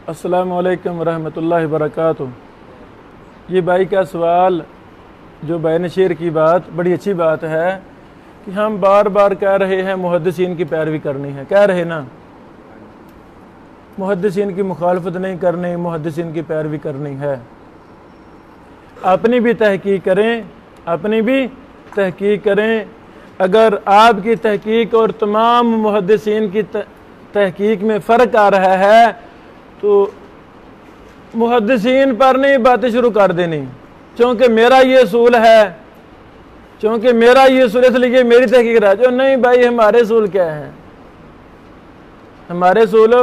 السلام علیکم ورحمۃ اللہ وبرکاتہ۔ یہ بھائی کا سوال جو بین شیر کی بات بڑی اچھی بات ہے کہ ہم بار بار کہہ رہے ہیں محدثین کی پیروی کرنی ہے، کہہ رہے نا، محدثین کی مخالفت نہیں کرنی، محدثین کی پیروی کرنی ہے۔ اپنی بھی تحقیق کریں، اپنی بھی تحقیق کریں۔ اگر آپ کی تحقیق اور تمام محدثین کی تحقیق میں فرق آ رہا ہے تو محدثین پر نہیں باتیں شروع کر دینی، چونکہ میرا یہ اصول ہے، اس لیے میری تحقیق رہا جو نہیں بھائی، ہمارے اصول کیا ہیں؟ ہمارے اصول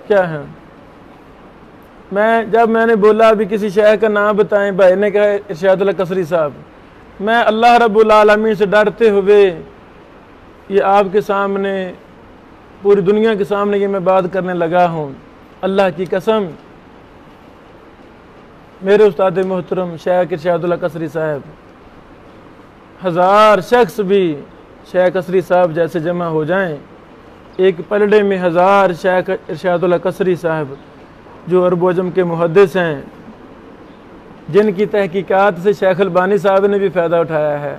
کیا ہیں؟ جب میں نے بولا ابھی کسی شیخ کا نام بتائیں، بھائی نے کہا ارشاد اللہ قصری صاحب، میں اللہ رب العالمین سے ڈرتے ہوئے یہ آپ کے سامنے، پوری دنیا کے سامنے یہ میں بات کرنے لگا ہوں۔ اللہ کی قسم، میرے استاد محترم شیخ ارشاد اللہ قصری صاحب، 1000 شخص بھی شیخ قصری صاحب جیسے جمع ہو جائیں، ایک پلڑے میں 1000 شیخ ارشاد اللہ قصری صاحب جو عرب و عجم کے محدث ہیں، جن کی تحقیقات سے شیخ البانی صاحب نے بھی فائدہ اٹھایا ہے،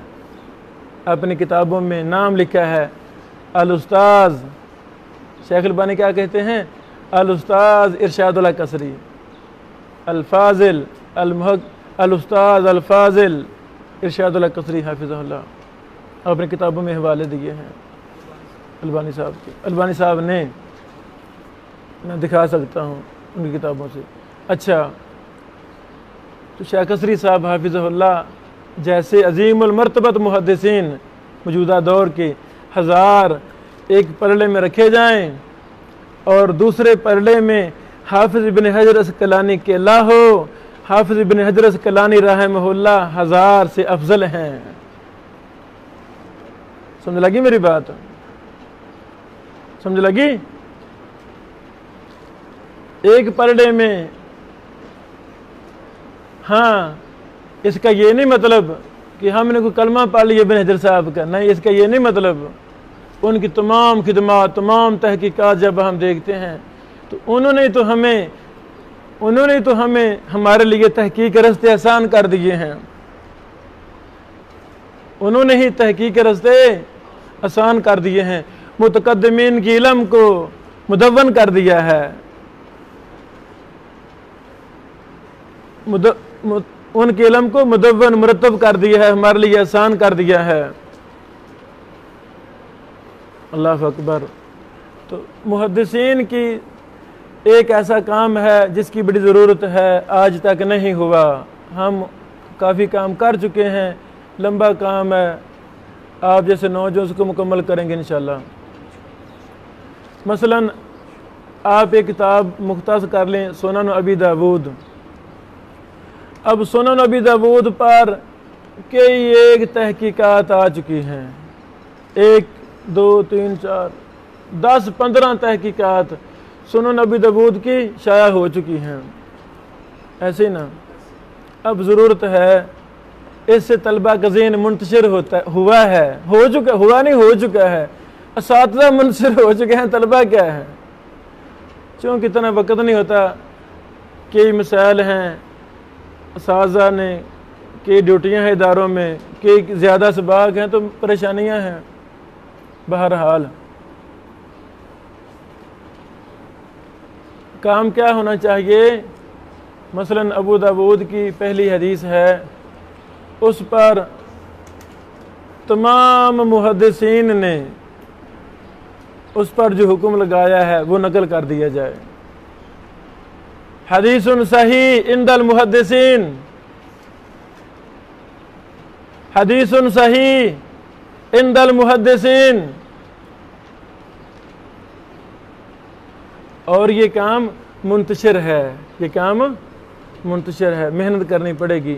اپنی کتابوں میں نام لکھا ہے الاستاذ، شیخ البانی کیا کہتے ہیں؟ الاستاذ ارشاد اللہ قصری، الفاضل الاستاذ الفاضل ارشاد اللہ قصری حافظہ اللہ، اپنی کتابوں میں حوالے دیے ہیں البانی صاحب کے۔ البانی صاحب نے، میں دکھا سکتا ہوں ان کی کتابوں سے۔ اچھا، تو شیخ قصری صاحب حافظہ اللہ جیسے عظیم المرتبت محدثین موجودہ دور کے 1000 ایک پلڑے میں رکھے جائیں اور دوسرے پلڑے میں حافظ ابن حجر اسقلانی کے ہو، حافظ ابن حجر اسقلانی رحمہ اللہ 1000 سے افضل ہیں۔ سمجھ لگی میری بات؟ سمجھ لگی؟ ایک پلڑے میں، ہاں، اس کا یہ نہیں مطلب کہ ہم نے کوئی کلمہ پڑھ لیا ابن حجر صاحب کا، نہیں، اس کا یہ نہیں مطلب۔ ان کی تمام خدمات، تمام تحقیقات جب ہم دیکھتے ہیں تو انہوں نے تو ہمیں ہمارے لیے تحقیق کے رستے آسان کر دیے ہیں، انہوں نے ہی تحقیق کے رستے آسان کر دیے ہیں، متقدمین کی علم کو مدون کر دیا ہے، ان کے علم کو مدون مرتب کر دیا ہے، ہمارے لیے آسان کر دیا ہے۔ اللہ اکبر۔ تو محدثین کی ایک ایسا کام ہے جس کی بڑی ضرورت ہے، آج تک نہیں ہوا، ہم کافی کام کر چکے ہیں، لمبا کام ہے، آپ جیسے نوجوان اس کو مکمل کریں گے انشاءاللہ۔ مثلا آپ ایک کتاب مختص کر لیں، سنن ابی داود۔ اب سنن ابی داود پر کئی ایک تحقیقات آ چکی ہیں، 1 2 3 4 10 15 تحقیقات سنن ابی داود کی شائع ہو چکی ہیں، ایسے نا۔ اب ضرورت ہے اس سے طلبہ کا ذہن منتشر ہوا ہے، ہو چکا ہے، اساتذہ منتشر ہو چکے ہیں، طلبہ کیا ہے؟ چونکہ اتنا وقت نہیں ہوتا، کئی مسائل ہیں اساتذہ نے، کئی ڈیوٹیاں ہیں اداروں میں، کئی زیادہ اسباق ہیں تو پریشانیاں ہیں۔ بہرحال کام کیا ہونا چاہیے؟ مثلا ابو داود کی پہلی حدیث ہے، اس پر تمام محدثین نے اس پر جو حکم لگایا ہے وہ نقل کر دیا جائے۔ حدیث صحیح عند المحدثین، حدیث صحیح عند المحدثین۔ اور یہ کام منتشر ہے، یہ کام منتشر ہے، محنت کرنی پڑے گی۔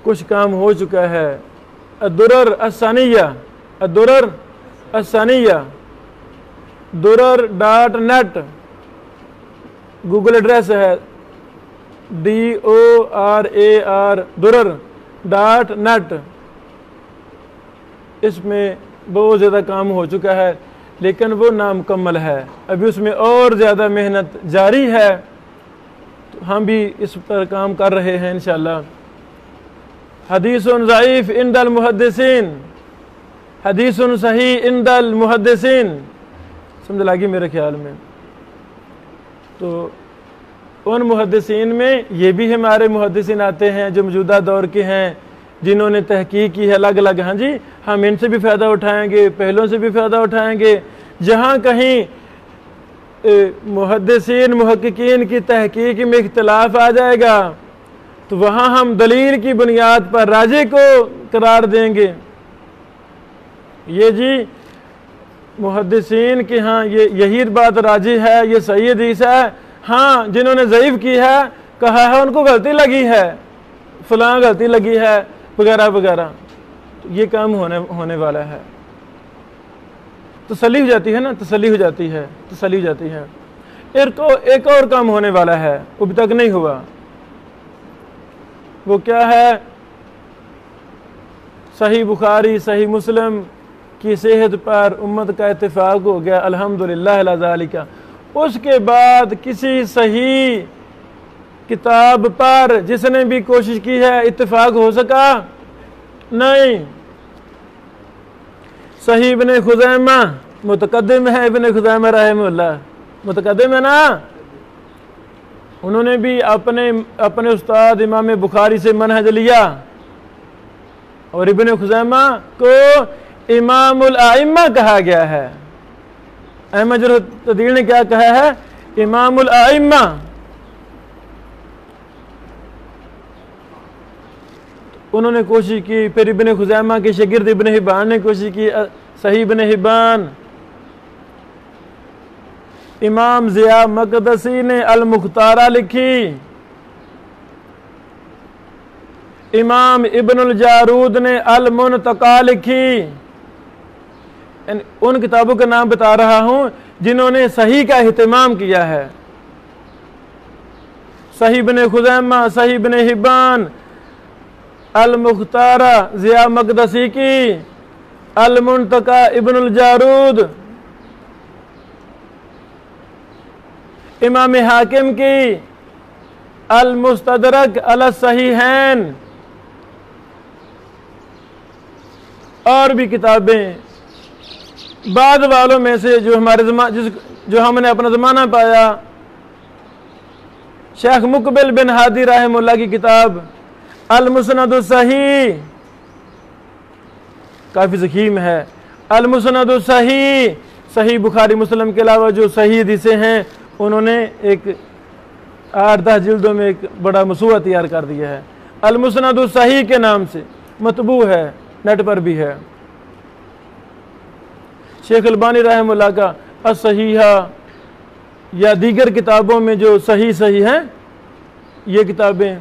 کچھ کام ہو چکا ہے، الدرر الثانیہ، الدرر الثانیہ، durr.net گوگل ایڈریس ہے، DORAR durr.net۔ اس میں بہت زیادہ کام ہو چکا ہے، لیکن وہ نامکمل ہے، ابھی اس میں اور زیادہ محنت جاری ہے۔ تو ہم بھی اس پر کام کر رہے ہیں انشاءاللہ۔ حدیث ضعیف عند المحدثین، حدیث صحیح عند المحدثین، سمجھ لگی میرے خیال میں۔ تو ان محدثین میں یہ بھی ہمارے محدثین آتے ہیں جو موجودہ دور کے ہیں، جنہوں نے تحقیق کی ہے الگ الگ۔ ہاں جی، ہم ان سے بھی فائدہ اٹھائیں گے، پہلوں سے بھی فائدہ اٹھائیں گے۔ جہاں کہیں محدثین محققین کی تحقیق میں اختلاف آ جائے گا تو وہاں ہم دلیل کی بنیاد پر راجح کو قرار دیں گے۔ یہ جی محدثین کے ہاں یہی بات راجح ہے، یہ صحیح حدیث ہے، ہاں جنہوں نے ضعیف کی ہے کہا ہے ان کو غلطی لگی ہے، فلاں غلطی لگی ہے وغیرہ وغیرہ، یہ کام ہونے والا ہے۔ تسلی ہو جاتی ہے نا، تسلی ہو جاتی ہے، تسلی ہو جاتی ہے۔ ایک اور کام ہونے والا ہے، وہ ابھی تک نہیں ہوا۔ وہ کیا ہے؟ صحیح بخاری صحیح مسلم کی صحت پر امت کا اتفاق ہو گیا، الحمدللہ علی ذالک۔ اس کے بعد کسی صحیح کتاب پر جس نے بھی کوشش کی ہے اتفاق ہو سکا نہیں۔ صحیح ابن خزیمہ متقدم ہے، ابن خزیمہ رحمہ اللہ متقدم ہے نا، انہوں نے بھی اپنے استاد امام بخاری سے منہج لیا، اور ابن خزیمہ کو امام الائمہ کہا گیا ہے۔ احمد جرح تعدیل نے کیا کہا ہے؟ امام الائمہ۔ انہوں نے کوشش کی، پھر ابن خزیمہ کے شاگرد ابن حبان نے کوشش کی، صحیح ابن حبان۔ امام ضیاء مقدسی نے المختارہ لکھی، امام ابن الجارود نے المنتقى لکھی۔ ان کتابوں کا نام بتا رہا ہوں جنہوں نے صحیح کا اہتمام کیا ہے۔ صحیح ابن خزیمہ، صحیح ابن حبان، المختارہ ضیاء مقدسی کی، المنتقى ابن الجارود، امام حاکم کی المستدرک علی الصحیحین، اور بھی کتابیں۔ بعد والوں میں سے جو ہم نے اپنا زمانہ پایا، شیخ مقبل بن ہادی رحمہ اللہ کی کتاب المسند الصحیح کافی ضخیم ہے۔ المسند الصحیح، صحیح بخاری مسلم کے علاوہ جو صحیح حدیثیں ہیں انہوں نے ایک 8-10 جلدوں میں ایک بڑا مسودہ تیار کر دیا ہے، المسند الصحیح کے نام سے، مطبوع ہے، نیٹ پر بھی ہے۔ شیخ البانی رحمہ اللہ کا الصحیحہ، یا دیگر کتابوں میں جو صحیح ہیں یہ کتابیں،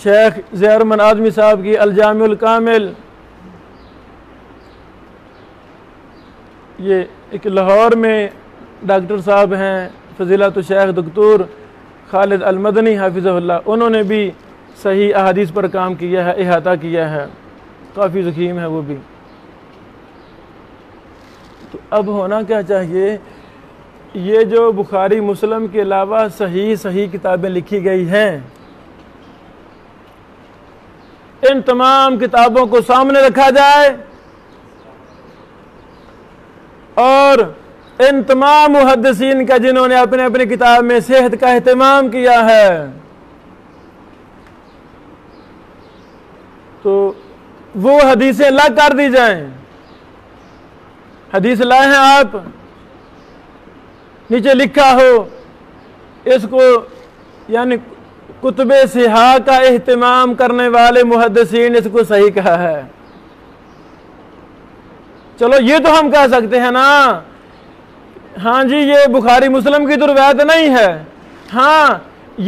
شیخ ضیاء الرحمن اعظمی صاحب کی الجامع الکامل، یہ ایک لاہور میں ڈاکٹر صاحب ہیں فضیلت الشیخ دکتور خالد المدنی حافظہ اللہ، انہوں نے بھی صحیح احادیث پر کام کیا ہے، احاطہ کیا ہے، کافی ضخیم ہے وہ بھی۔ تو اب ہونا کیا چاہیے؟ یہ جو بخاری مسلم کے علاوہ صحیح کتابیں لکھی گئی ہیں، ان تمام کتابوں کو سامنے رکھا جائے اور ان تمام محدثین کا جنہوں نے اپنے کتاب میں صحت کا اہتمام کیا ہے، تو وہ حدیثیں الگ کر دی جائیں۔ حدیث لائے ہیں آپ، نیچے لکھا ہو اس کو، یعنی کتب صحاح کا اہتمام کرنے والے محدثین اس کو صحیح کہا ہے۔ چلو یہ تو ہم کہہ سکتے ہیں نا، ہاں جی یہ بخاری مسلم کی تو روایت نہیں ہے، ہاں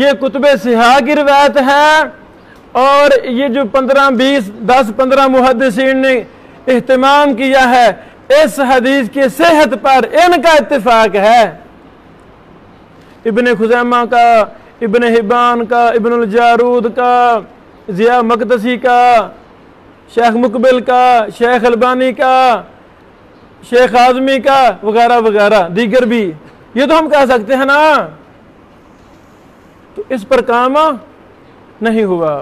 یہ کتب صحاح کی روایت ہے، اور یہ جو 10-15 محدثین نے اہتمام کیا ہے اس حدیث کی صحت پر، ان کا اتفاق ہے۔ ابن خزیمہ کا، ابن حبان کا، ابن الجارود کا، ضیاء مقدسی کا، شیخ مقبل کا، شیخ البانی کا، شیخ اعظمی کا، وغیرہ وغیرہ دیگر بھی، یہ تو ہم کہہ سکتے ہیں نا۔ تو اس پر کام نہیں ہوا،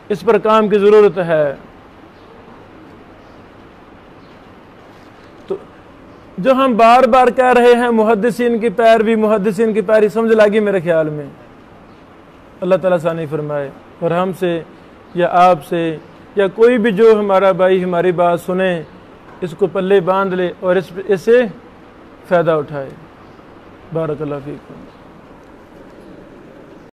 اس پر کام کی ضرورت ہے۔ تو جو ہم بار بار کہہ رہے ہیں محدثین کی پیروی، محدثین کی پیروی، سمجھ لگی میرے خیال میں؟ اللہ تعالیٰ ثانی فرمائے، اور ہم سے یا آپ سے یا کوئی بھی جو ہمارا بھائی ہماری بات سنے، اس کو پلے باندھ لے اور اس سے فائدہ اٹھائے۔ بارک اللہ فیکم۔